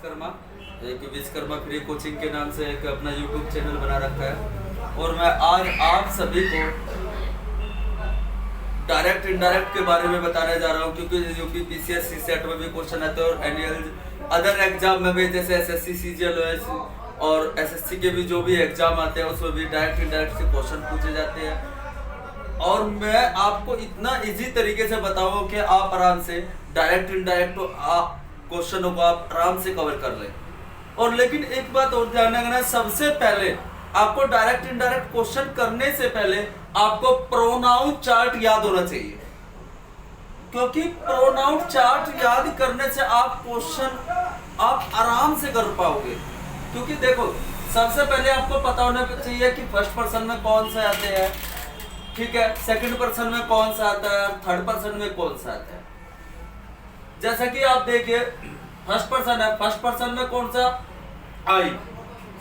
विश्वकर्मा, एक Vishwakarma free coaching के नाम से एक अपना यूट्यूब चैनल बना रखा है। और मैं आज आप सभी को डायरेक्ट इंडायरेक्ट के बारे में बताने जा रहा हूँ, क्योंकि यूपी पीसीएस सीसेट में भी क्वेश्चन आते हैं और एनुअल अदर एग्जाम में भी, जैसे एसएससी सीजीएल और एसएससी के भी जो भी एग्जाम आते हैं उसमें भी डायरेक्ट इंडायरेक्ट से क्वेश्चन पूछे जाते हैं। और मैं आपको इतना इजी तरीके से बताऊंगा कि आप आराम से डायरेक्ट इंडायरेक्ट क्वेश्चनों को आप आराम से कवर कर लें। और लेकिन एक बात और ध्यान रखना, सबसे पहले आपको डायरेक्ट इंडायरेक्ट क्वेश्चन करने से पहले आपको प्रोनाउन चार्ट याद होना चाहिए, क्योंकि प्रोनाउन चार्ट याद करने से आप क्वेश्चन आप आराम से कर पाओगे। क्योंकि देखो, सबसे पहले आपको पता होना चाहिए कि फर्स्ट पर्सन में कौन से आते हैं, ठीक है, सेकंड पर्सन में कौन सा आता है, थर्ड पर्सन में कौन सा आता है। जैसा कि आप देखिए, फर्स्ट पर्सन है, फर्स्ट पर्सन में कौन सा, आई,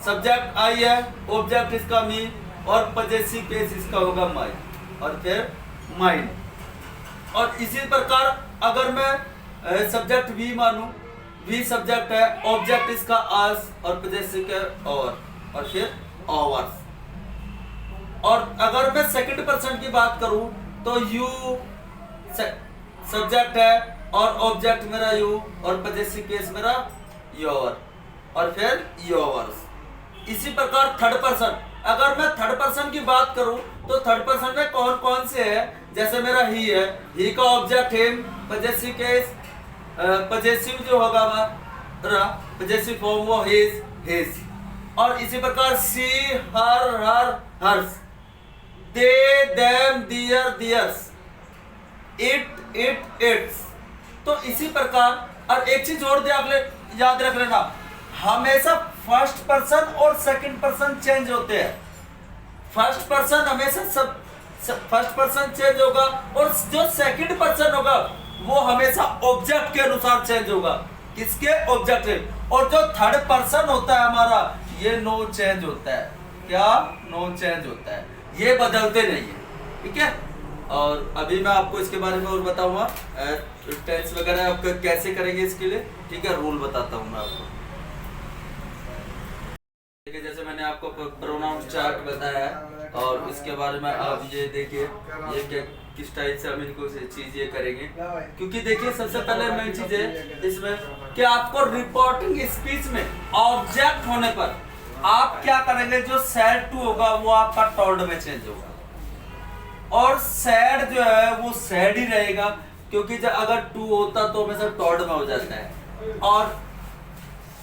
सब्जेक्ट आई है, ऑब्जेक्ट इसका मी और पजेसिव केस इसका होगा माई और फिर माइंड। और इसी प्रकार अगर मैं सब्जेक्ट वी मानूं, वी सब्जेक्ट है, ऑब्जेक्ट इसका आस और पजेसिव के और फिर आवर्स। और अगर मैं सेकंड पर्सन की बात करूं तो यू सब्जेक्ट है और ऑब्जेक्ट मेरा यू और पजेसिव केस मेरा योर और फिर योवर्स। इसी प्रकार थर्ड पर्सन, अगर मैं थर्ड पर्सन की बात करूं तो थर्ड पर्सन में कौन कौन से है, जैसे मेरा ही है, ही का object him, possessive case, possessive जो होगा हमारा पजेसिव फॉर्म वो हिज। और इसी प्रकार she, her, hers, they, them, their, theirs, it, its. तो इसी प्रकार, और एक चीज और याद रख लेना, हमेशा फर्स्ट पर्सन और सेकंड पर्सन चेंज होते हैं। फर्स्ट पर्सन हमेशा फर्स्ट पर्सन चेंज होगा और जो सेकंड पर्सन होगा वो हमेशा ऑब्जेक्ट के अनुसार चेंज होगा। किसके? ऑब्जेक्ट। और जो थर्ड पर्सन होता है हमारा, ये नो चेंज होता है। क्या? नो चेंज होता है, ये बदलते नहीं है, ठीक है। और अभी मैं आपको इसके बारे में और बताऊंगा, टेंस वगैरह आप कैसे करेंगे इसके लिए, ठीक है, रूल बताता हूँ मैं आपको। जैसे मैंने आपको प्रोनाउन चार्ट बताया और इसके बारे में आप ये देखिए, ये क्या किस टाइप से हम इनको चीजें करेंगे। क्योंकि देखिए, सबसे पहले मेन चीज है इसमें कि आपको रिपोर्टिंग स्पीच में ऑब्जेक्ट होने पर आप क्या करेंगे, जो सैड टू होगा वो आपका टॉल्ड में चेंज होगा। और सैड जो है वो सैड ही रहेगा, क्योंकि जब अगर टू होता तो हमेशा टॉल्ड में हो जाता है। और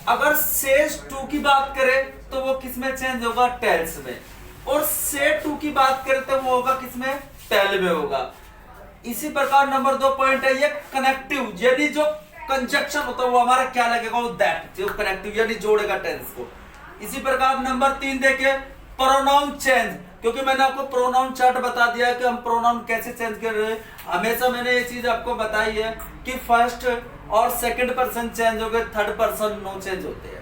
अगर सेज टू की बात करें तो वो किस में चेंज होगा? टेल्स में। और से टू की बात करें तो वो होगा किसमें? टेल में होगा। इसी प्रकार नंबर 2 पॉइंट है ये कनेक्टिव, यानी जो कंजक्शन होता है वो हमारा क्या लगेगा? वो दैट, जो कनेक्टिव यानी जोड़ेगा टेंस को। इसी प्रकार नंबर 3 देखिए, प्रोनाउन चेंज, क्योंकि मैंने आपको प्रोनाउन चार्ट बता दिया है कि हम प्रोनाउन कैसे चेंज कर रहे हैं। हमेशा मैंने ये चीज आपको बताई है कि फर्स्ट और सेकंड पर्सन चेंज हो गए, थर्ड पर्सन नो चेंज होते हैं,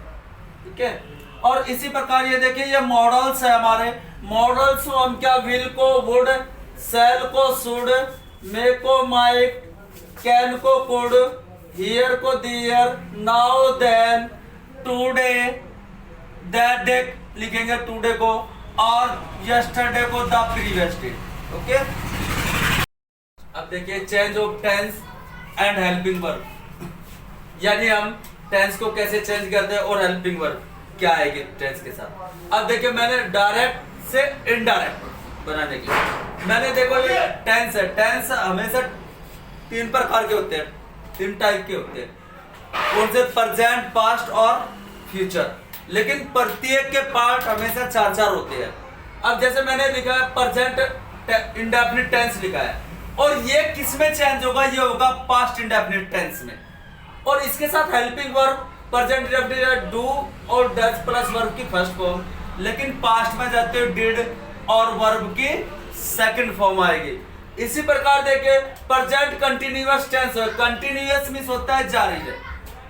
ठीक है। और इसी प्रकार ये देखिए, ये मॉडल्स है हमारे। मॉडल्स को हम क्या, विल को वुड, सेल को शुड, मे को माइट, कैन को कुड, हियर को there, now then, today, that day लिखेंगे टुडे को, और यस्टरडे को द प्रीवियस डे, ओके। अब देखिए, change of tense and helping verb, यानी हम टेंस को कैसे चेंज करते हैं और हेल्पिंग वर्ब क्या आएगी टेंस के साथ। अब देखिए, मैंने डायरेक्ट से इनडायरेक्ट बनाने के लिए मैंने, देखो ये टेंस है। टेंस हमेशा 3 प्रकार के होते हैं, 3 टाइप के होते हैं। कौन से? प्रेजेंट, पास्ट और फ्यूचर। लेकिन प्रत्येक के पार्ट हमेशा 4-4 होते हैं। अब जैसे मैंने लिखा है प्रेजेंट इंडेफिनिट टेंस लिखा है, और ये किस में चेंज होगा? ये होगा पास्ट इंडेफिनिट टेंस में। और इसके साथ helping verb present indefinite do और डज प्लस वर्ब की फर्स्ट फॉर्म, लेकिन पास्ट में जाते हो डिड और वर्ब की सेकंड फॉर्म आएगी। इसी प्रकार देखिए, प्रेजेंट कंटिन्यूअस टेंस है। कंटिन्यूअस मींस होता है जारी है,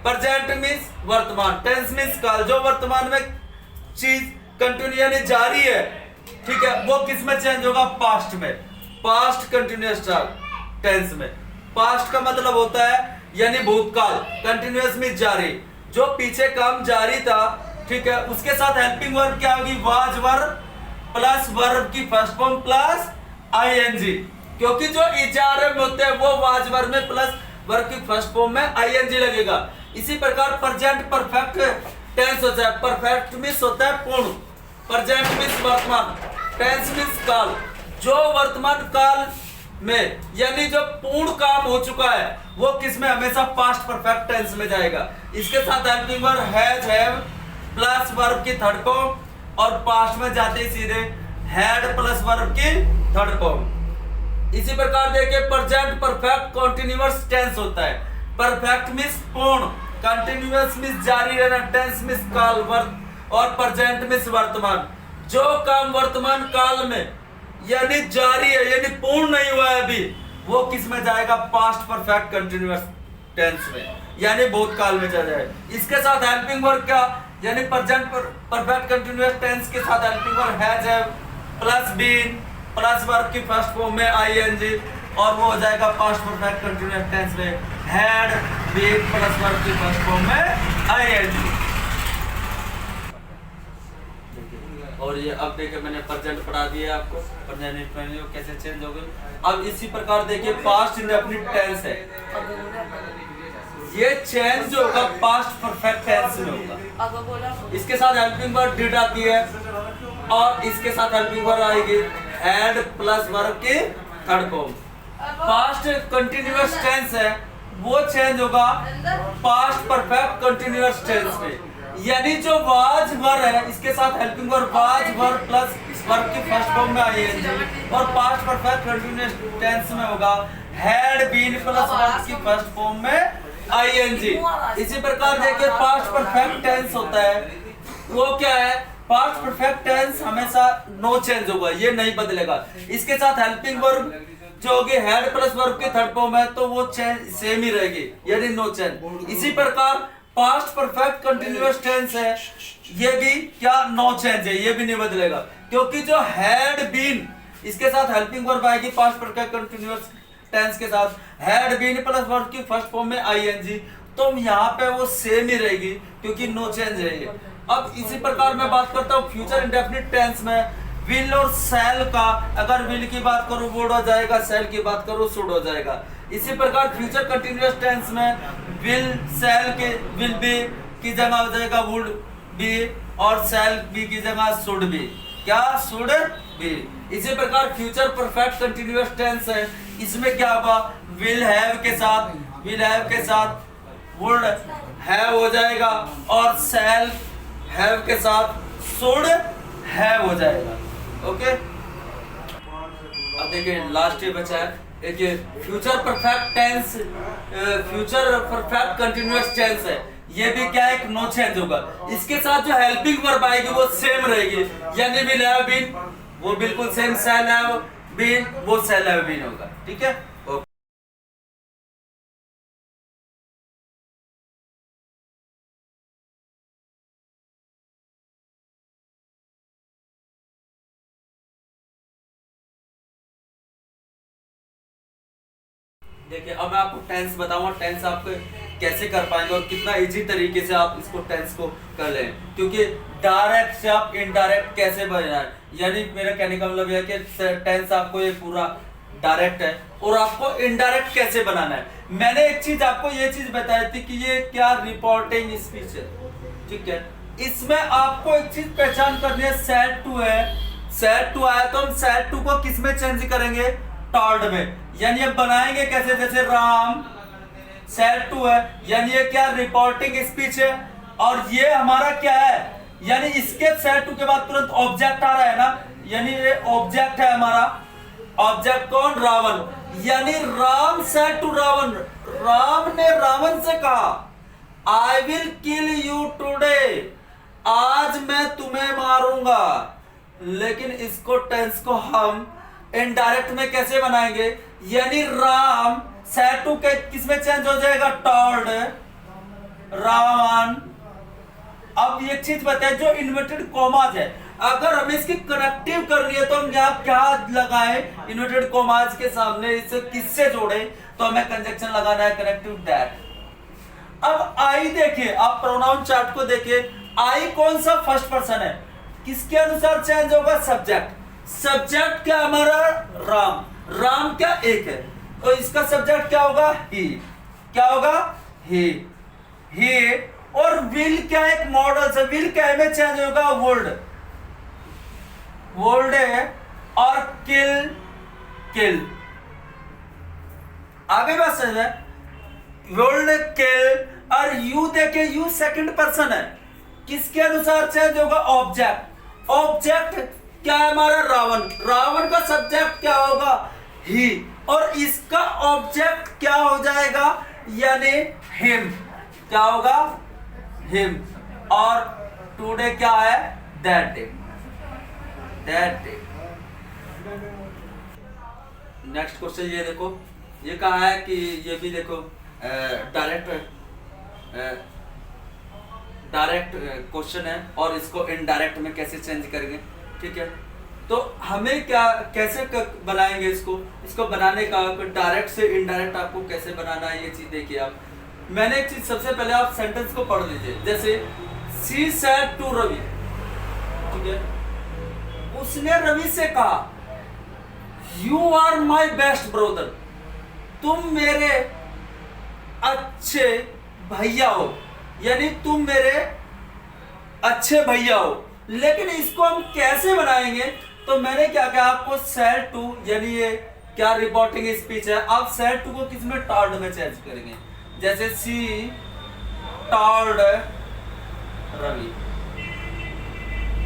प्रेजेंट मींस वर्तमान, टेंस मींस काल, जो वर्तमान में चीज कंटिन्यू यानी जारी है, ठीक है, वो किस में चेंज होगा? पास्ट में। पास्ट कंटिन्यूअस टेंस में। पास्ट का मतलब होता है यानी भूतकाल, कंटिन्यूअस मींस जारी, जो पीछे काम जारी था, ठीक है, उसके साथ हेल्पिंग वर्ब क्या होगी, वाज वर्ब प्लस वर्ब की फर्स्ट फॉर्म प्लस आईएनजी, क्योंकि जो इजारे में होते हैं वो वाज वर्ब में प्लस वर्ब की फर्स्ट फॉर्म में आईएनजी लगेगा। इसी प्रकार प्रेजेंट परफेक्ट टेंस होता है, परफेक्ट मींस होता है पूर्ण, प्रेजेंट मींस वर्तमान, टेंस मींस काल। जो वर्तमान काल में यानी जो पूर्ण काम हो चुका है वो किस में, हमेशा पास्ट परफेक्ट टेंस में जाएगा। इसके साथ helping verb has have plus verb की थर्ड फॉर्म, और पास्ट में जाते ही सीधे हैड प्लस वर्ब की थर्ड फॉर्म। इसी प्रकार देखिए प्रेजेंट परफेक्ट कंटीन्यूअस टेंस होता है, परफेक्ट मींस पूर्ण, कंटीन्यूअस मींस जारी रहना, टेंस मींस काल, और प्रेजेंट मींस वर्तमान। जो काम वर्तमान काल में यानी जारी है, यानी पूर्ण नहीं हुआ है अभी, वो किस में जाएगा, पास्ट परफेक्ट कंटीन्यूअस टेंस में, यानी भूतकाल में चला जाए। इसके साथ हेल्पिंग वर्ब क्या, यानी प्रेजेंट परफेक्ट कंटीन्यूअस टेंस के साथ helping verb has have plus been plus verb की फर्स्ट फॉर्म में आईएनजी, और वो हो जाएगा पास्ट परफेक्ट कंटीन्यूअस टेंस में हैड बीन प्लस वर्ब की फर्स्ट फॉर्म में आईएनजी। और ये अब देखिए मैंने प्रेजेंट पढ़ा दिया आपको, प्रेजेंट कैसे चेंज हो गई। अब इसी प्रकार देखिए पास्ट इंडेफिनिट टेंस है, ये चेंज जो होगा पास्ट परफेक्ट टेंस में होगा। इसके साथ हेल्पिंग वर्ब डिड आती है, और इसके साथ हेल्पिंग वर्ब आएगी हैड प्लस वर्ब की third form. Past continuous tense है वो चेंज होगा पास्ट परफेक्ट कंटीन्यूअस टेंस में, यानी जो वाज वर्ब है इसके साथ helping verb was verb plus verb की फर्स्ट फॉर्म में आईएनजी, और पास्ट परफेक्ट कंटीन्यूअस टेंस में होगा हैड बीन प्लस वर्ब की फर्स्ट फॉर्म में आईएनजी। इसी प्रकार देखिए पास्ट परफेक्ट टेंस होता है वो क्या है, पास्ट परफेक्ट टेंस हमेशा नो चेंज होगा, ये नहीं बदलेगा। इसके साथ हेल्पिंग वर्ब जो होगी हैड प्लस वर्ब की थर्ड फॉर्म है तो वो चेंज सेम ही रहेगी, यानी नो चेंज। इसी प्रकार पास्ट परफेक्ट कंटीन्यूअस टेंस है ये भी क्या, नो चेंज है, ये भी नहीं बदलेगा, क्योंकि जो हैड बीन इसके साथ हेल्पिंग वर्ब आएगी पास्ट परफेक्ट कंटीन्यूअस टेंस के साथ हैड बीन प्लस वर्ब की फर्स्ट फॉर्म में आईएनजी, तो यहाँ पे वो सेम ही रहेगी क्योंकि नो चेंज है ये। अब इसी प्रकार मैं बात करता हूँ फ्यूचर इंडेफिनिट टेंस में विल और शैल का, अगर विल की बात करूँ वुड हो जाएगा, शैल की बात करूँ शुड हो जाएगा। इसी प्रकार फ्यूचर कंटीन्यूअस टेंस में विल शैल के विल बी की जगह हो जाएगा वुड बी, और शैल बी की जगह शुड बी, क्या शुड बी। इसी प्रकार फ्यूचर परफेक्ट कंटीन्यूअस टेंस है, इसमें क्या होगा, विल हैव के साथ वुड हैव हो जाएगा, और शैल हैव के साथ शुड हैव हो जाएगा। ओके, अब देखिए लास्ट ये बचा है, देखिए future perfect tense, future perfect continuous tense है, ये भी क्या है, एक नो चेंज होगा। इसके साथ जो हेल्पिंग वर्ब आएगी वो सेम रहेगी, यानी विल हैव बीन वो बिल्कुल सेम, शैल हैव बीन वो शैल हैव बीन होगा, ठीक है। देखिए अब मैं आपको टेंस बताऊंगा, टेंस आप कैसे कर पाएंगे और कितना इजी तरीके से आप इसको टेंस को कर लें, क्योंकि डायरेक्ट से आप इनडायरेक्ट कैसे बनाना है, यानी मेरा कहने का मतलब है कि टेंस आपको ये पूरा डायरेक्ट है और आपको इनडायरेक्ट कैसे बनाना है। मैंने एक चीज आपको ये चीज बताई थी कि ये क्या रिपोर्टिंग स्पीच है, ठीक है। इसमें आपको एक चीज पहचान करनी है, सेड टू है, सेड टू आया तो हम सेड टू को किस में चेंज करेंगे, टॉल्ड में, यानी अब बनाएंगे कैसे, जैसे राम सेड टू है, यानी ये क्या रिपोर्टिंग स्पीच है, और ये हमारा क्या है, यानी इसके सेड टू के बाद तुरंत ऑब्जेक्ट आ रहा है ना, यानी ये ऑब्जेक्ट है हमारा, ऑब्जेक्ट कौन, रावण, यानी राम सेड टू रावण, राम ने रावण से कहा I will kill you today, आज मैं तुम्हें मारूंगा। लेकिन इसको टेंस को हम इनडायरेक्ट में कैसे बनाएंगे, यानी राम सेड टू के किसमें चेंज हो जाएगा, टॉल्ड रावण। अब ये चीज बताए जो इन्वर्टेड कॉमाज है, अगर हमें इसकी कनेक्टिव करनी है तो हम यहाँ क्या लगाएं, इन्वर्टेड कॉमाज के सामने इसे किससे जोड़े, तो हमें कंजक्शन लगाना है कनेक्टिव दैट। अब आई देखिए, आप प्रोनाउन चार्ट को देखिए, आई कौन सा फर्स्ट पर्सन है, किसके अनुसार चेंज होगा, सब्जेक्ट। सब्जेक्ट क्या हमारा, राम। राम क्या एक है, तो इसका सब्जेक्ट क्या होगा, ही। क्या होगा, ही। ही। और विल क्या एक मॉडल से, विल क्या में चेंज होगा, वुड। वुड है। और किल, किल। आगे बात समझ में, वुड किल। और यू देखे, यू सेकंड पर्सन है, किसके अनुसार चेंज होगा, ऑब्जेक्ट। ऑब्जेक्ट क्या है हमारा, रावण। रावण का सब्जेक्ट क्या होगा, ही। और इसका ऑब्जेक्ट क्या हो जाएगा, यानी हिम। क्या होगा, हिम। और टुडे क्या है, that day. That day. Next question ये देखो, ये कहा है कि ये भी देखो डायरेक्ट क्वेश्चन है, और इसको इनडायरेक्ट में कैसे चेंज करेंगे, ठीक है। तो हमें क्या, कैसे बनाएंगे इसको बनाने का, डायरेक्ट से इनडायरेक्ट आपको कैसे बनाना है, ये चीज देखिए आप। मैंने एक चीज, सबसे पहले आप सेंटेंस को पढ़ लीजिए, जैसे शी सेड टू रवि, ठीक है। उसने रवि से कहा, you are my best brother, तुम मेरे अच्छे भैया हो, यानी तुम मेरे अच्छे भैया हो। लेकिन इसको हम कैसे बनाएंगे, तो मैंने क्या कहा आपको, सेड टू, यानी ये क्या रिपोर्टिंग स्पीच है, आप सेड टू को किस में, टॉल्ड में चेंज करेंगे। जैसे सी टॉल्ड रवि।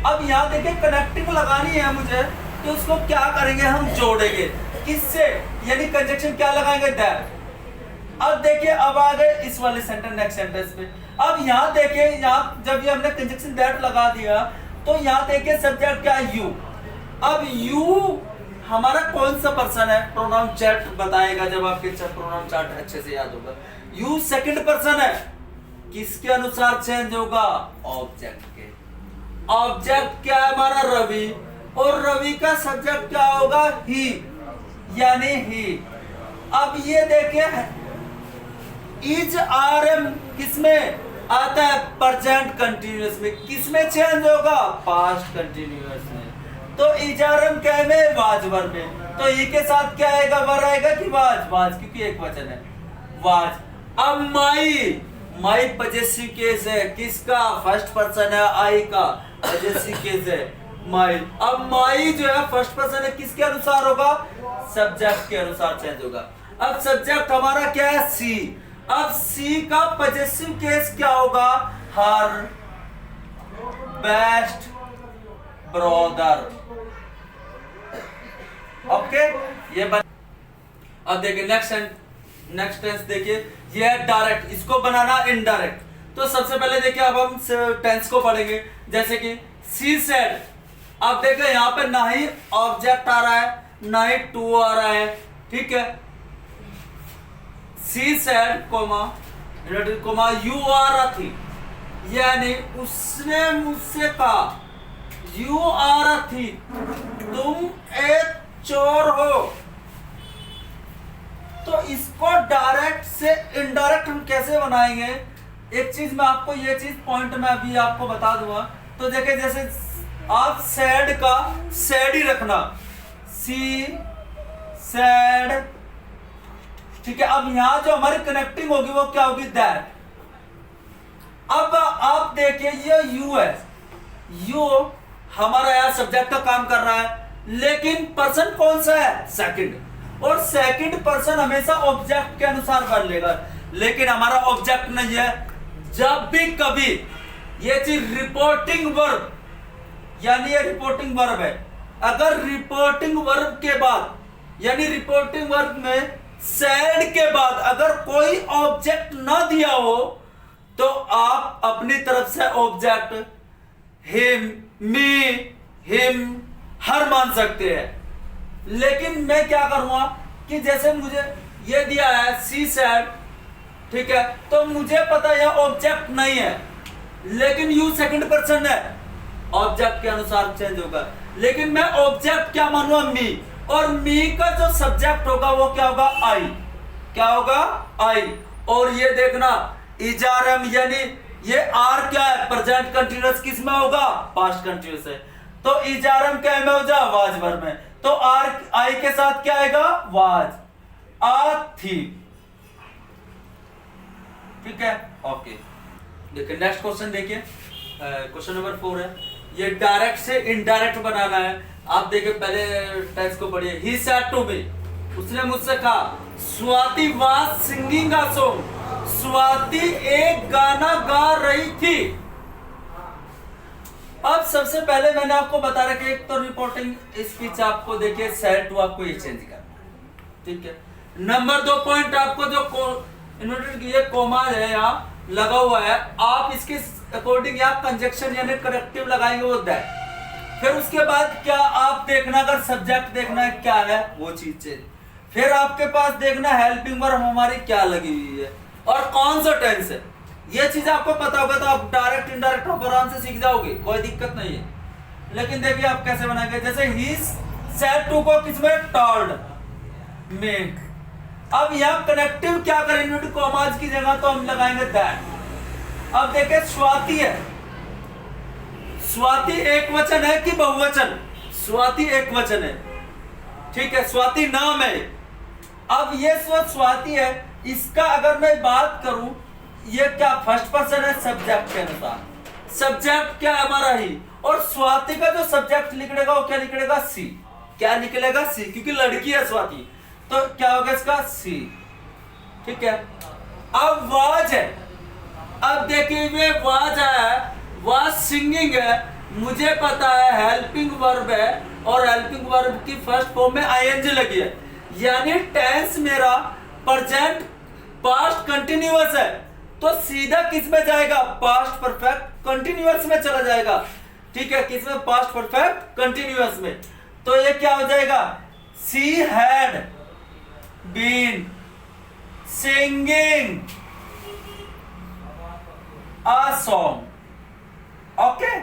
अब यहां देखिए कनेक्टिंग लगानी है मुझे, तो उसको क्या करेंगे, हम जोड़ेंगे किससे, यानी कंजक्शन क्या लगाएंगे, दैट। अब देखिए, अब आ गए इस वाले सेंटेंस, नेक्स्ट सेंटेंस में। अब यहाँ देखिए, यहाँ जब ये हमने कंजक्शन दैट लगा दिया, तो यहाँ देखिए सब्जेक्ट क्या है, यू। अब यू हमारा कौन सा पर्सन है, प्रोनाउन चार्ट बताएगा, जब आपके प्रोनाउन चार्ट अच्छे से याद होगा। यू सेकंड पर्सन है, किसके अनुसार चेंज होगा, ऑब्जेक्ट के। ऑब्जेक्ट क्या है हमारा, रवि। और रवि का सब्जेक्ट क्या होगा, ही, यानी ही। अब ये देखिए, इज आर एम किसमें आता है, प्रेजेंट कंटिन्यूअस में। किसमें चेंज होगा, पास्ट कंटिन्यूअस में। तो इज आर एम क्या में, वाज वर्ब में। तो ई के साथ क्या आएगा, वर आएगा कि वाज, वाज, क्योंकि एक वचन है, वाज। अब माई, माई पजेसिव केस है, किसका, फर्स्ट पर्सन है, आई का पजेसिव केस है, माई। अब माई जो है फर्स्ट पर्सन है, किसके अनुसार होगा, सब्जेक्ट के अनुसार चेंज होगा। अब सब्जेक्ट हमारा क्या है, सी। अब सी का पजेसिव केस क्या होगा, हर बेस्ट ब्रदर। ओके, ये अब देखिए नेक्स्ट टेंस देखिए, ये है डायरेक्ट, इसको बनाना इनडायरेक्ट। तो सबसे पहले देखिए, अब हम टेंस को पढ़ेंगे, जैसे कि सी सेड। अब देखिए यहाँ पे ना ही ऑब्जेक्ट आ रहा है, ना ही टू आ रहा है, ठीक है। She said comma you are a thief, यानी उसने मुझसे कहा, यू आर अ थीफ, तुम एक चोर हो। तो इसको डायरेक्ट से इनडायरेक्ट हम कैसे बनाएंगे, एक चीज मैं आपको, ये चीज पॉइंट में अभी आपको बता दूंगा। तो देखिए, जैसे आप सैड का सैड ही रखना, सी सैड, ठीक है। अब यहां जो हमारी कनेक्टिंग होगी वो क्या होगी, दैट। अब आप देखिए, ये यू है, यू हमारा यहाँ सब्जेक्ट का काम कर रहा है, लेकिन पर्सन कौन सा है, सेकंड। और सेकंड पर्सन हमेशा ऑब्जेक्ट के अनुसार बदलेगा, लेकिन हमारा ऑब्जेक्ट नहीं है। जब भी कभी ये चीज रिपोर्टिंग वर्ब, यानी ये रिपोर्टिंग वर्ब है, अगर रिपोर्टिंग वर्ब के बाद, यानी रिपोर्टिंग वर्ब में सैड के बाद अगर कोई ऑब्जेक्ट ना दिया हो, तो आप अपनी तरफ से ऑब्जेक्ट हिम, मी, हिम, हर मान सकते हैं। लेकिन मैं क्या करूंगा कि जैसे मुझे ये दिया है सी सैड, ठीक है, तो मुझे पता है ऑब्जेक्ट नहीं है, लेकिन यू सेकंड पर्सन है, ऑब्जेक्ट के अनुसार चेंज होगा। लेकिन मैं ऑब्जेक्ट क्या मानूंगा, मी, और मी का जो सब्जेक्ट होगा वो क्या होगा, आई। क्या होगा, आई। और ये देखना, इजारम यानी ये आर क्या है, प्रेजेंट कंटिन्यूअस किस में होगा, पास्ट कंटिन्यूअस है। तो इजारम क्या में हो जा, वाज वर्ब में। तो आर आई के साथ क्या आएगा, वाज, आ थी। ठीक है, ओके। देखिए नेक्स्ट क्वेश्चन देखिए, क्वेश्चन नंबर 4 है। ये डायरेक्ट से इनडायरेक्ट बनाना है। आप देखिए पहले टेंस को पढ़िए। ही सेड टू मी, उसने मुझसे कहा, Swati was singing a song, Swati एक गाना गा रही थी। अब सबसे पहले मैंने आपको बता रखा है, एक तो रिपोर्टिंग स्पीच आपको देखिए सेड टू आपको ये चेंज करना, ठीक है। नंबर 2 पॉइंट आपको जो इन्वर्टेड ये कोमा है यहाँ लगा हुआ है, आप इसके अकॉर्डिंग यहाँ कंजक्शन यानी करेक्टिव लगाएंगे वो दैट। फिर उसके बाद क्या आप देखना, अगर सब्जेक्ट देखना है क्या है वो चीज चेंज। फिर आपके पास देखना हेल्पिंग वर्ब हमारी क्या लगी हुई है और कौन सा टेंस है। ये चीज आपको पता होगा तो आप डायरेक्ट इनडायरेक्ट आप आराम से सीख जाओगे, कोई दिक्कत नहीं है। लेकिन देखिए आप कैसे बनाएंगे, जैसे ही सेड टू को किसमें, टोल्ड में। अब यहाँ कनेक्टिव क्या करेंगे, कॉमाज की जगह तो हम लगाएंगे दैट। अब देखिए स्वाति है, स्वाति एक वचन है कि बहुवचन, स्वाति एक वचन है, ठीक है, स्वाति नाम है। अब ये स्वाति है, इसका अगर मैं बात करूं, ये क्या फर्स्ट पर्सन है सब्जेक्ट के अनुसार, सब्जेक्ट क्या हमारा ही, और स्वाति का जो सब्जेक्ट निकलेगा वो क्या निकलेगा, सी। क्या निकलेगा, सी, क्योंकि लड़की है स्वाति, तो क्या होगा इसका, सी। ठीक है, अब वाज है। अब देखिए ये वाज है, वाज सिंगिंग है, मुझे पता है हेल्पिंग वर्ब है और हेल्पिंग वर्ब की फर्स्ट फॉर्म में आईएनजी लगी है, यानी टेंस मेरा प्रेजेंट पास्ट कंटिन्यूअस है, तो सीधा किस में जाएगा, पास्ट परफेक्ट कंटिन्यूअस में चला जाएगा। ठीक है, किस में, पास्ट परफेक्ट कंटिन्यूअस में। तो ये क्या हो जाएगा, she had been singing a song. Okay,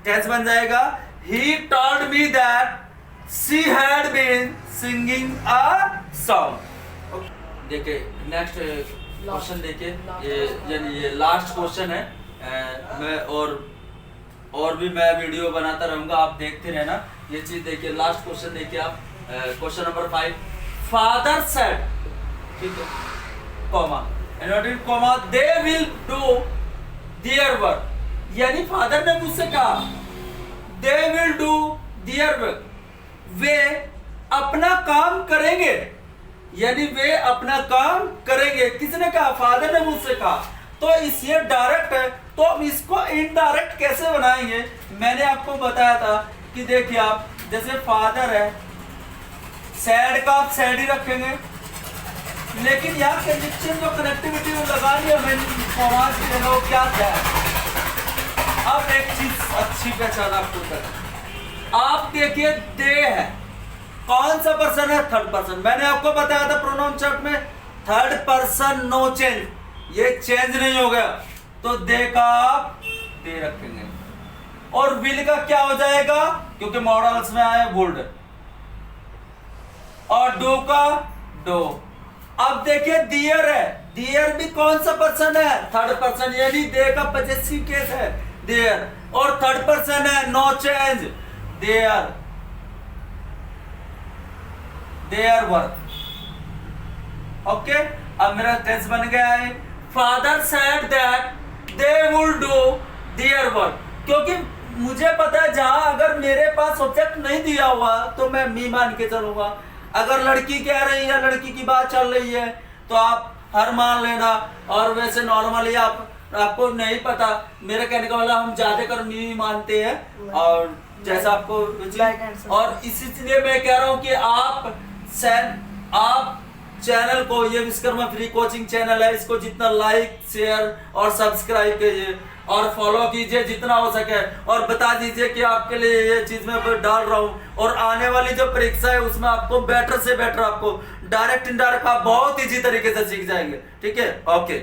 tense बन जाएगा, he told me that she had been singing a song. देखिए नेक्स्ट क्वेश्चन देखिए, ये यानी ये लास्ट क्वेश्चन है। मैं और भी मैं वीडियो बनाता रहूंगा, आप देखते रहना। ये चीज देखिए, लास्ट क्वेश्चन देखिए आप, क्वेश्चन नंबर 5। फादर सेड, ठीक है, comma inverted comma, they will do their work, यानी फादर ने मुझसे कहा they will do their work, वे अपना काम करेंगे, यानी वे अपना काम करेंगे। किसने कहा, फादर ने मुझसे कहा। तो इस ये डायरेक्ट है, तो हम इसको इनडायरेक्ट कैसे बनाएंगे, मैंने आपको बताया था कि देखिए आप, जैसे फादर है, सैड का आप सैड ही रखेंगे, लेकिन यहाँ कंजक्शन जो कनेक्टिविटी लगानी है हमें समाज की जगह वो क्या है। अब एक चीज अच्छी पहचान आपको कर, आप देखिए दे है, कौन सा पर्सन है, थर्ड पर्सन। मैंने आपको बताया था प्रोनाउन चार्ट में थर्ड पर्सन नो चेंज, ये चेंज नहीं हो गया, तो दे का आप दे रखेंगे। और विल का क्या हो जाएगा, क्योंकि मॉडल्स में आया वुड, और डू का डो। अब देखिए दियर है, दियर भी कौन सा पर्सन है, थर्ड पर्सन, यानी दे का पॉजेसिव केस है देयर, और थर्ड पर्सन है no change, their, their work. Okay, अब मेरा टेंस बन गया है, father said that they will do their work, क्योंकि मुझे पता है जहां अगर मेरे पास ऑब्जेक्ट नहीं दिया हुआ तो मैं मी मान के चलूंगा। अगर लड़की कह रही है, लड़की की बात चल रही है, तो आप हर मान लेना। और वैसे नॉर्मली आपको नहीं पता, मेरे कहने का मतलब हम ज्यादातर मी मानते हैं, और जैसा आपको, और इसलिए मैं कह रहा हूं कि आप चैनल को, ये विश्वकर्मा फ्री कोचिंग चैनल है, इसको जितना लाइक शेयर और सब्सक्राइब कीजिए और फॉलो कीजिए जितना हो सके, और बता दीजिए कि आपके लिए ये चीज मैं डाल रहा हूँ। और आने वाली जो परीक्षा है उसमें आपको बेटर से बेटर, आपको डायरेक्ट इनडायरेक्ट आप बहुत इजी तरीके से सीख जाएंगे। ठीक है, ओके।